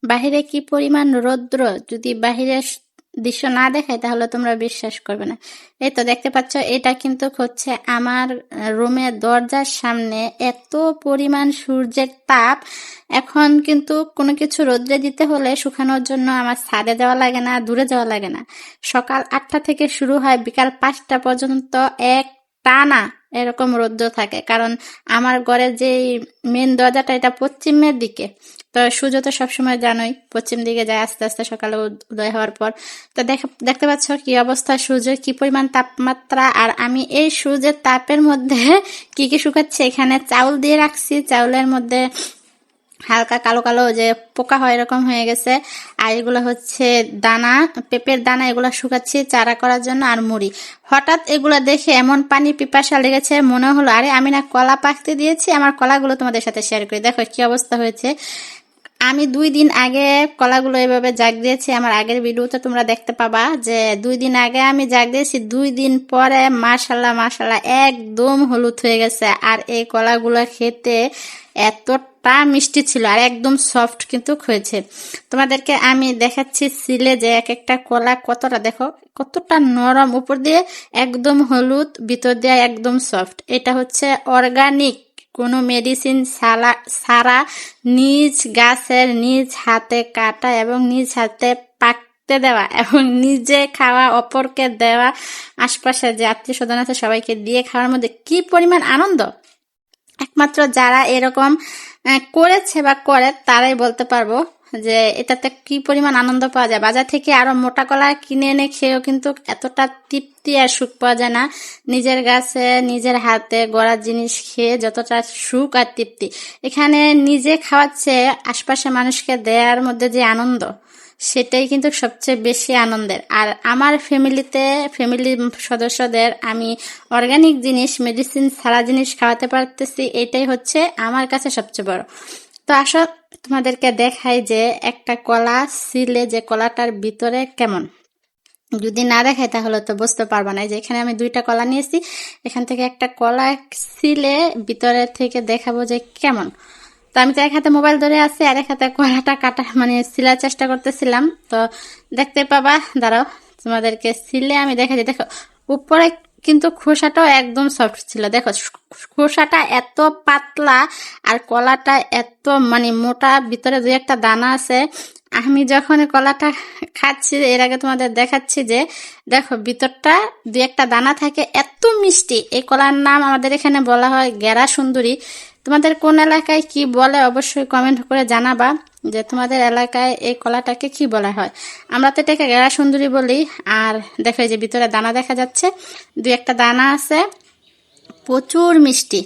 বাহিরে কি পরিমাণ রৌদ্র, যদি বাহিরের দৃশ্য না দেখায় তাহলে তোমরা বিশ্বাস করবে না। এই তো দেখতে পাচ্ছ, এটা কিন্তু হচ্ছে আমার রুমের দরজার সামনে, এত পরিমাণ সূর্যের তাপ। এখন কিন্তু কোনো কিছু রোদ্রে দিতে হলে শুকানোর জন্য আমার ছাদে যাওয়া লাগে না, দূরে যাওয়া লাগে না। সকাল 8টা থেকে শুরু হয়, বিকাল 5টা পর্যন্ত এক টানা এরকম রৌদ্র থাকে। কারণ আমার ঘরের যে মেন দরজাটা, এটা পশ্চিমের দিকে। তো সূর্য তো সবসময় জানোই পশ্চিম দিকে যায় আস্তে আস্তে সকালে উদয় হওয়ার পর। তো দেখতে পাচ্ছ কি অবস্থা, সূর্যের কি পরিমাণ তাপমাত্রা। আর আমি এই সূর্যের তাপের মধ্যে কি কি শুকাচ্ছি, এখানে চাউল দিয়ে রাখছি, চাউলের মধ্যে হালকা কালো কালো যে পোকা হয় এরকম হয়ে গেছে। আর এগুলো হচ্ছে দানা, পেঁপের দানা, এগুলো শুকাচ্ছি চারা করার জন্য। আর মুড়ি। হঠাৎ এগুলো দেখে এমন পানি পিপাসা লেগেছে, মনে হলো আরে আমি না কলা পাকতে দিয়েছি, আমার কলাগুলো তোমাদের সাথে শেয়ার করি। দেখো কি অবস্থা হয়েছে। আমি 2 দিন আগে কলাগুলো এভাবে জাগ দিয়েছি, আমার আগের ভিডিওতে তোমরা দেখতে পাবা যে 2 দিন আগে আমি জাগ দিয়েছি, 2 দিন পরে মাশাল্লাহ মাশাল্লাহ একদম হলুদ হয়ে গেছে। আর এই কলাগুলো খেতে এতটা মিষ্টি ছিল আর একদম সফট কিন্তু হয়েছে। তোমাদেরকে আমি দেখাচ্ছি সিলে যে এক একটা কলা কতটা, দেখো কতটা নরম, উপর দিয়ে একদম হলুদ, ভিতর দিয়ে একদম সফট। এটা হচ্ছে অর্গানিক, কোনো মেডিসিন ছাড়া, নিজ গাছের নিজ হাতে কাটা এবং নিজ হাতে পাকতে দেওয়া এবং নিজে খাওয়া, অপরকে দেওয়া, আশপাশে যে আত্মীয় স্বজন আছে সবাইকে দিয়ে খাওয়ার মধ্যে কি পরিমাণ আনন্দ, একমাত্র যারা এরকম করেছে বা করে তারাই বলতে পারবো যে এটাতে কি পরিমাণ আনন্দ পাওয়া যায়। বাজার থেকে আরো মোটা কলা কিনে এনে খেয়েও কিন্তু এতটা তৃপ্তি আর সুখ পাওয়া যায় না। নিজের গাছে নিজের হাতে গড়া জিনিস খেয়ে যতটা সুখ আর তৃপ্তি, এখানে নিজে খাওয়াচ্ছে আশপাশে মানুষকে দেওয়ার মধ্যে যে আনন্দ, সেটাই কিন্তু সবচেয়ে বেশি আনন্দের। আর আমার ফ্যামিলির সদস্যদের আমি অর্গানিক জিনিস, মেডিসিন ছাড়া জিনিস খাওয়াতে পারতেছি, এটাই হচ্ছে আমার কাছে সবচেয়ে বড়। তো আসো তোমাদেরকে দেখাই যে একটা কলা ছিলে যে কলাটার ভিতরে কেমন। যদি না দেখাই তাহলে তো বুঝতে পারবা না। যে এখানে আমি 2টা কলা নিয়েছি, এখান থেকে একটা কলা ছিলে ভিতরে থেকে দেখাবো যে কেমন। তো আমি তো এক হাতে মোবাইল ধরে আছি আর এক হাতে কলাটা কাটা মানে সিলার চেষ্টা করতেছিলাম। তো দেখতে পাবা, দাঁড়াও তোমাদেরকে সিলে আমি দেখাই। দেখো উপরে কিন্তু খোসাটাও একদম সফট ছিল, দেখো খোসাটা এত পাতলা আর কলাটা এত মানে মোটা, ভিতরে 2-1টা দানা আছে। আমি যখন কলাটা খাচ্ছি, এর আগে তোমাদের দেখাচ্ছি যে দেখো ভিতরটা 2-1টা দানা থাকে, এত মিষ্টি। এই কলার নাম আমাদের এখানে বলা হয় গেরা সুন্দরী। তোমাদের কোন এলাকায় কি বলে অবশ্যই কমেন্ট করে জানাবা যে তোমাদের এলাকায় এই কলাটাকে কি বলা হয়। আমরা তো এটাকে গেরা সুন্দরী বলি। আর দেখো এই যে ভিতরে দানা দেখা যাচ্ছে, 2-1টা দানা আছে, প্রচুর মিষ্টি।